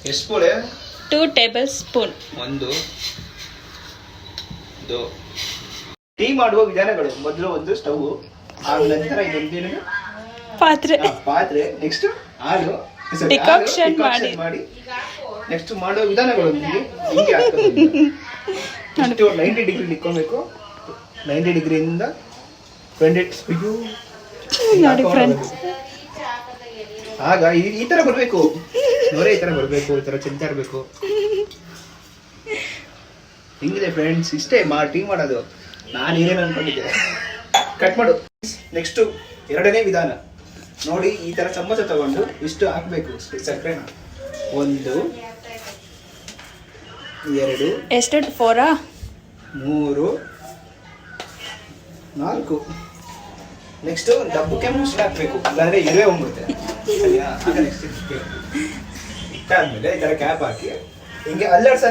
ಎಷ್ಟು spoon? 2 table spoon. Tea ಮಾಡುವ ವಿಧಾನಗಳು: ಮೊದಲು ಒಂದು ಸ್ಟವ್, ಆದ ನಂತರ ಇದೊಂದೇನು ಪಾತ್ರೆ, ನೆಕ್ಸ್ಟ್ ಹಾಲು ಡಿಕಾಕ್ಷನ್ ಮಾಡಿ ನೆಕ್ಸ್ಟ್ ಮಾಡುವ ವಿಧಾನಗಳು ಹಿಂಗೆ ಹಾಕೋದು. 90 ಡಿಗ್ರಿ ಇಟ್ಕೊಬೇಕು. 90 ಡಿಗ್ರಿಯಿಂದ 20 ನೋಡಿ ಫ್ರೆಂಡ್ಸ್. ಆಗ ಈ ತರ ಬರ್ಬೇಕು, ನೋರೇ ಈ ತರ ಬರ್ಬೇಕು, ಈ ತರ ಚೆಲ್ತಾ ಇರ್ಬೇಕು. ಹಿಂಗಿದೆ ಫ್ರೆಂಡ್ಸ್, ಇಷ್ಟೇ ಟೀ ಮಾಡೋದು. ನಾನು ಏನೇನು ಅನ್ಕೊಂಡಿದ್ದೆ. ಕಟ್ ಮಾಡು. ನೆಕ್ಸ್ಟ್ ಎರಡನೇ ವಿಧಾನ ನೋಡಿ, ಈ ತರ ಚಮಚ ತಗೊಂಡು ಇಷ್ಟು ಹಾಕ್ಬೇಕು ಸಕ್ಕರೆನ. 1 2 ಎಷ್ಟು? 4 3 4. ನೆಕ್ಸ್ಟ್ ಡಬ್ಬಕ್ಕೆ ಮುಚ್ಚಿ ಹಾಕ್ಬೇಕು, ಇಲ್ಲಾಂದ್ರೆ ಇರುವೆ ಹೋಗ್ಬಿಡುತ್ತೆ. ಸರಿಯಾ? ಆಗ ನೆಕ್ಸ್ಟ್ ಇಟ್ಟಾದ್ಮೇಲೆ ಈ ತರ ಕ್ಯಾಪ್ ಹಾಕಿ ಹಿಂಗೆ ಅಲ್ಲಾಡ್ಸ್